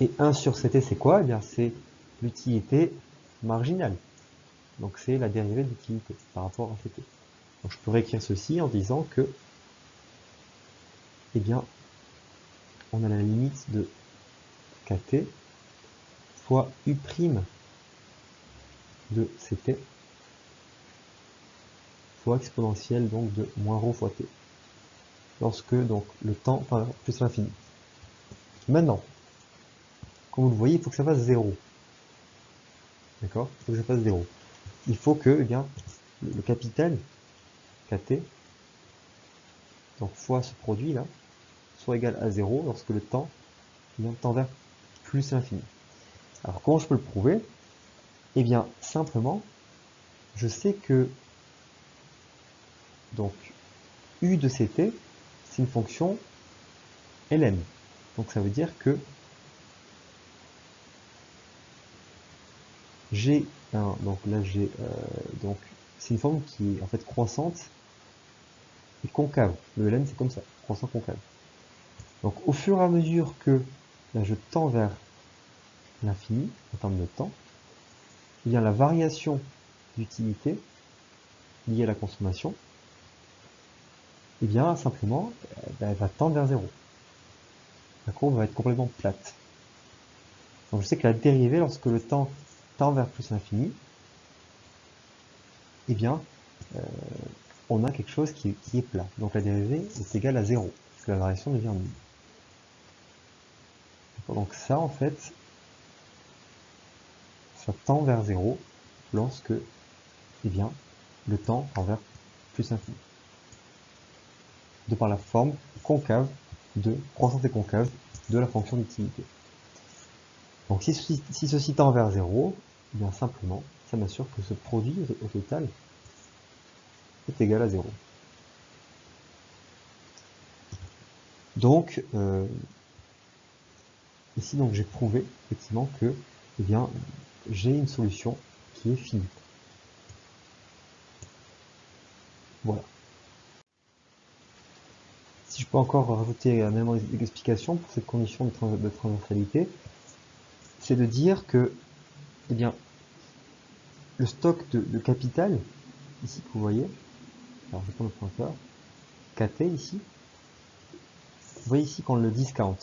Et 1 sur ct, c'est quoi? Eh bien, c'est l'utilité marginale. Donc, c'est la dérivée de l'utilité par rapport à ct. Donc, je peux réécrire ceci en disant que, eh bien, on a la limite de kt fois u' de ct fois exponentielle donc de moins rho fois t. Lorsque donc le temps tend vers plus l'infini. Maintenant, comme vous le voyez, il faut que ça fasse 0. D'accord? Il faut que ça fasse 0. Il faut que, eh bien, le capital kt, donc fois ce produit là, soit égal à 0 lorsque le temps tend vers plus l'infini. Alors comment je peux le prouver? Eh bien, simplement, je sais que donc u de ct, c'est une fonction ln. Donc ça veut dire que j'ai donc là j'ai donc c'est une forme qui est en fait croissante et concave. Le ln c'est comme ça, croissant concave. Donc au fur et à mesure que là, je tends vers l'infini en termes de temps, eh bien la variation d'utilité liée à la consommation, eh bien simplement elle va tendre vers 0. La courbe va être complètement plate. Donc je sais que la dérivée, lorsque le temps tend vers plus l'infini, eh bien on a quelque chose qui est plat. Donc la dérivée est égale à 0, parce que la variation devient nulle. Donc ça, en fait, ça tend vers 0 lorsque, eh bien, le temps tend vers plus infini. De par la forme concave croissante et concave de la fonction d'utilité. Donc si ceci tend vers 0, eh bien simplement, ça m'assure que ce produit au total est égal à 0. Donc, ici, donc, j'ai prouvé effectivement que, eh bien, j'ai une solution qui est finie. Voilà. Si je peux encore rajouter un élément d'explication pour cette condition de transversalité, c'est de dire que, eh bien, le stock de capital, ici que vous voyez, alors je prends le pointeur, kt ici, vous voyez ici qu'on le discount,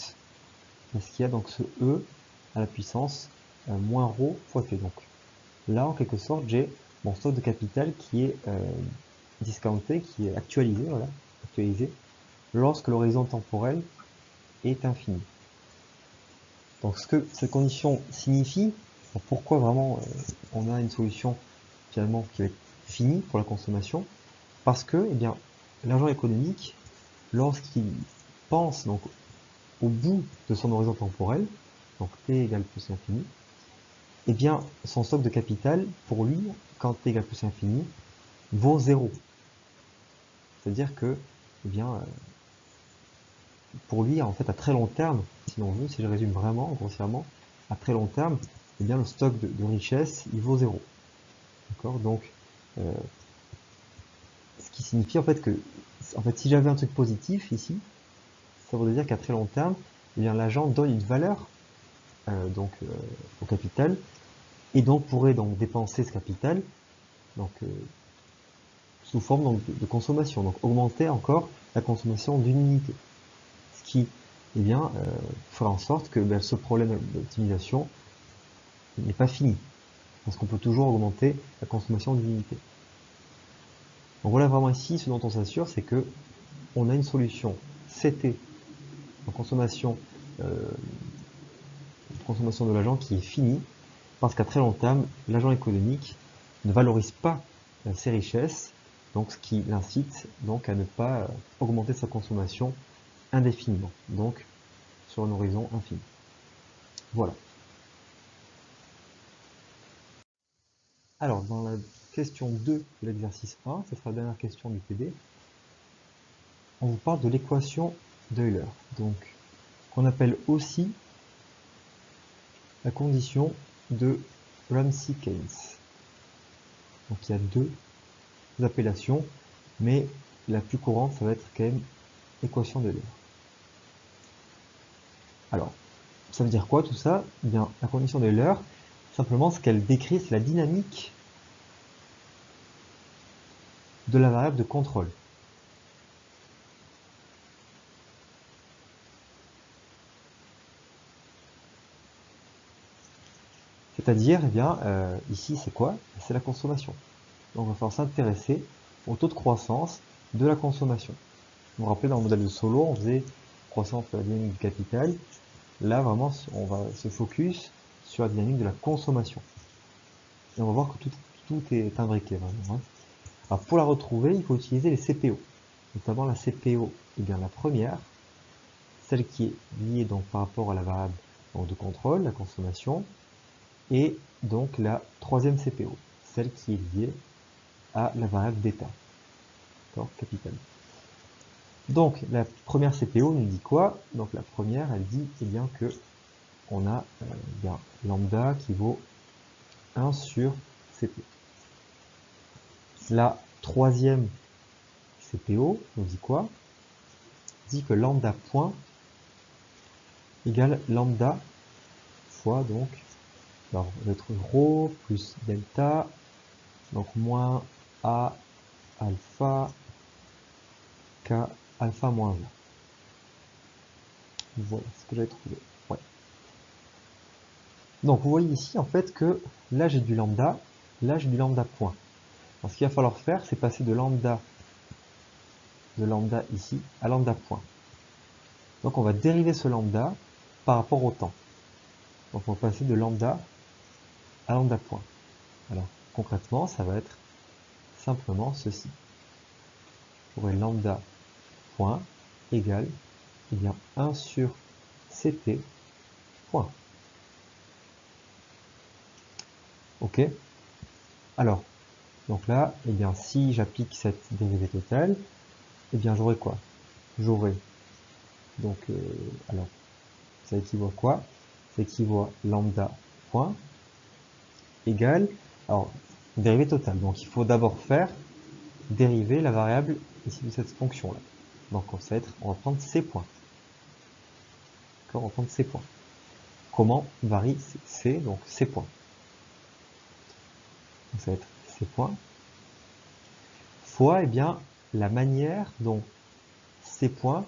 parce qu'il y a donc ce e à la puissance moins rho fois t. Donc là, en quelque sorte, j'ai mon stock de capital qui est discounté, qui est actualisé, voilà, actualisé, lorsque l'horizon temporel est infini. Donc ce que cette condition signifie, pourquoi vraiment on a une solution finalement qui va être finie pour la consommation, parce que eh bien, l'agent économique, lorsqu'il pense donc au bout de son horizon temporel, donc t égale plus l'infini, eh bien son stock de capital, pour lui, quand t égale plus l'infini, vaut 0. C'est-à-dire que, eh bien, pour lui, en fait, à très long terme, si l'on veut, si je résume vraiment, grossièrement, à très long terme, eh bien, le stock de richesse, il vaut 0. D'accord? Donc, ce qui signifie en fait que, si j'avais un truc positif ici, ça voudrait dire qu'à très long terme, eh bien, l'agent donne une valeur au capital, et donc pourrait donc dépenser ce capital donc, sous forme donc, de consommation, donc augmenter encore la consommation d'une unité. Ce qui eh bien, fera en sorte que ce problème d'optimisation n'est pas fini, parce qu'on peut toujours augmenter la consommation d'une unité. Donc voilà vraiment ici, ce dont on s'assure, c'est que on a une solution CT en consommation de l'agent qui est finie, parce qu'à très long terme, l'agent économique ne valorise pas ses richesses, donc ce qui l'incite donc à ne pas augmenter sa consommation indéfiniment, donc sur un horizon infini. Voilà. Alors, dans la question 2 de l'exercice 1, ce sera la dernière question du PD, on vous parle de l'équation d'Euler, donc qu'on appelle aussi la condition de Ramsey-Keynes. Donc il y a deux appellations, mais la plus courante, ça va être quand même équation d'Euler. Alors, ça veut dire quoi tout ça? Eh bien, la condition d'Euler, simplement ce qu'elle décrit, c'est la dynamique de la variable de contrôle. C'est-à-dire, eh bien, ici, c'est quoi? C'est la consommation. Donc, on va falloir s'intéresser au taux de croissance de la consommation. Vous vous rappelez, dans le modèle de Solow, on faisait croissance de la dynamique du capital. Là, vraiment, on va se focus sur la dynamique de la consommation. Et on va voir que tout est imbriqué, vraiment. Alors, pour la retrouver, il faut utiliser les CPO. Notamment la CPO, eh bien, la première, celle qui est liée donc par rapport à la variable donc, de contrôle, la consommation, et donc la troisième CPO, celle qui est liée à la variable d'état, capital. Donc la première CPO nous dit quoi? Donc la première, elle dit eh bien que on a bien lambda qui vaut 1 sur CP. La troisième CPO nous dit quoi? Dit que lambda point égale lambda fois donc, alors on va être rho plus delta, donc moins A alpha K alpha moins 1. Voilà ce que j'avais trouvé. Ouais. Donc vous voyez ici en fait que là j'ai du lambda, là j'ai du lambda point. Alors, ce qu'il va falloir faire, c'est passer de lambda ici à lambda point. Donc on va dériver ce lambda par rapport au temps. Donc on va passer de lambda à lambda point. Alors concrètement, ça va être simplement ceci. J'aurai lambda point égale eh bien, 1 sur ct point. Ok. Alors, donc là, eh bien, si j'applique cette dérivée totale, eh bien, j'aurai quoi? J'aurai, donc, alors, ça équivaut à quoi? Ça équivaut à lambda point égale, alors, dérivée totale. Donc, il faut d'abord faire dériver la variable ici de cette fonction-là. Donc, on va prendre c points. D'accord, on va prendre c points. Comment varie c, donc c points? Donc, ça va être c points fois, eh bien, la manière dont c points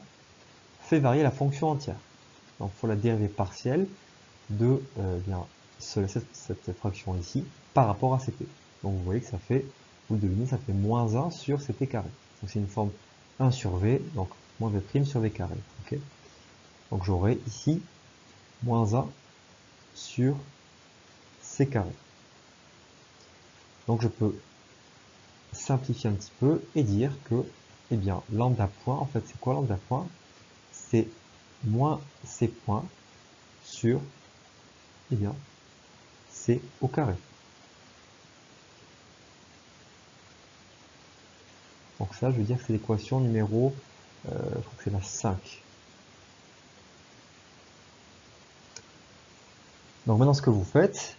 fait varier la fonction entière. Donc, il faut la dérivée partielle de bien, cette fraction ici par rapport à ct. Donc, vous voyez que ça fait, vous le devinez, ça fait moins 1 sur ct carré. Donc, c'est une forme 1 sur v, donc moins v' sur v carré. Okay, donc, j'aurai ici moins 1 sur c carré. Donc, je peux simplifier un petit peu et dire que, eh bien, lambda point, en fait, c'est quoi lambda point? C'est moins c point sur, eh bien, c au carré. Donc ça, je veux dire que c'est l'équation numéro, je crois que c'est la 5. Donc maintenant, ce que vous faites,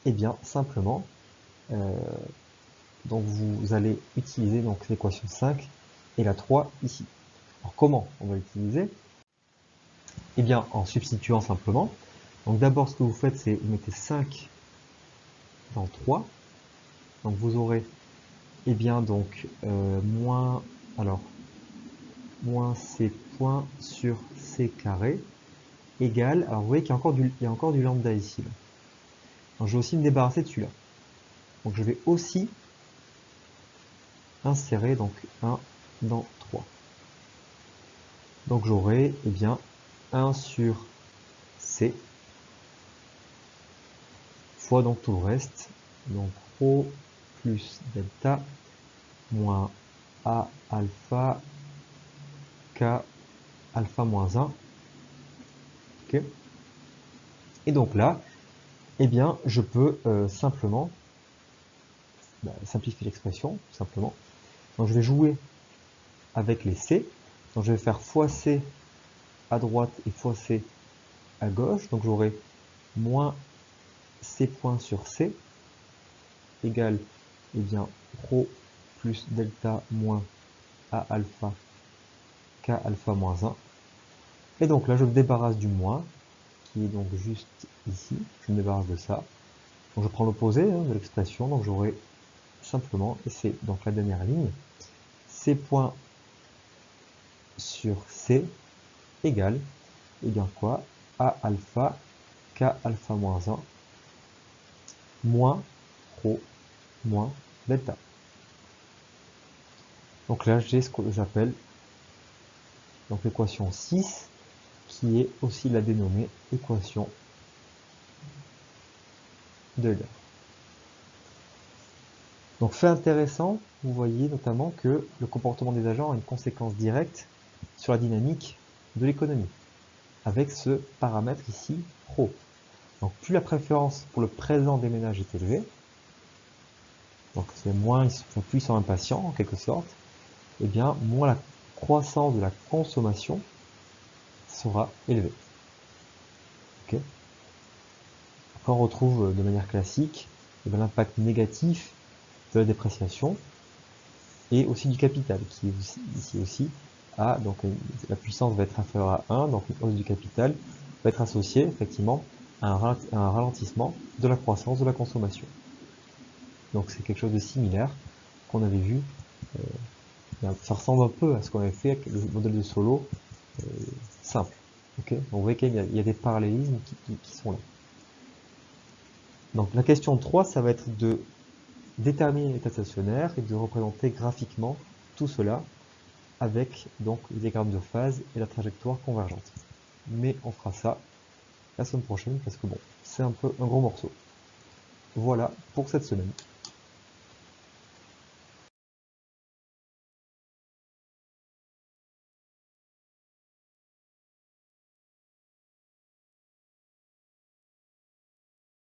eh bien, simplement, donc vous allez utiliser donc l'équation 5 et la 3 ici. Alors comment on va l'utiliser? Eh bien, en substituant simplement. Donc d'abord, ce que vous faites, c'est vous mettez 5 dans 3. Donc vous aurez, eh bien, donc, moins c point sur c carré égale, alors vous voyez qu'il y a encore du lambda ici. Là. Donc je vais aussi me débarrasser de celui-là. Donc je vais aussi insérer donc 1 dans 3. Donc j'aurai, eh bien, 1 sur c fois donc tout le reste. Donc ρ plus delta moins a alpha k alpha moins 1. Okay. Et donc là, eh bien, je peux simplement simplifier l'expression, tout simplement. Donc je vais jouer avec les c. Donc je vais faire fois c à droite et fois c à gauche. Donc j'aurai moins c point sur c égale, eh bien, ρ plus delta moins a alpha k alpha moins 1. Et donc là, je me débarrasse du moins, qui est donc juste ici. Je me débarrasse de ça. Donc je prends l'opposé de l'expression. Donc j'aurai simplement, et c'est donc la dernière ligne, c point sur c égale, eh bien quoi, a alpha k alpha moins 1 moins ρ moins delta. Donc là, j'ai ce que j'appelle donc l'équation 6, qui est aussi la dénommée équation de Euler. Donc fait intéressant, vous voyez notamment que le comportement des agents a une conséquence directe sur la dynamique de l'économie, avec ce paramètre ici, ρ. Donc plus la préférence pour le présent des ménages est élevée, donc c'est moins, plus ils sont impatients en quelque sorte, et bien moins la croissance de la consommation sera élevée. Okay. Quand on retrouve de manière classique l'impact négatif de la dépréciation et aussi du capital, qui est aussi, ici aussi a, donc la puissance va être inférieure à 1, donc une hausse du capital va être associée effectivement à un ralentissement de la croissance de la consommation. Donc c'est quelque chose de similaire qu'on avait vu. Ça ressemble un peu à ce qu'on avait fait avec le modèle de Solow simple. Okay. Donc vous voyez qu'il y a des parallélismes qui sont là. Donc la question 3, ça va être de déterminer l'état stationnaire et de représenter graphiquement tout cela avec donc le diagramme de phase et la trajectoire convergente. Mais on fera ça la semaine prochaine parce que bon, c'est un peu un gros morceau. Voilà pour cette semaine.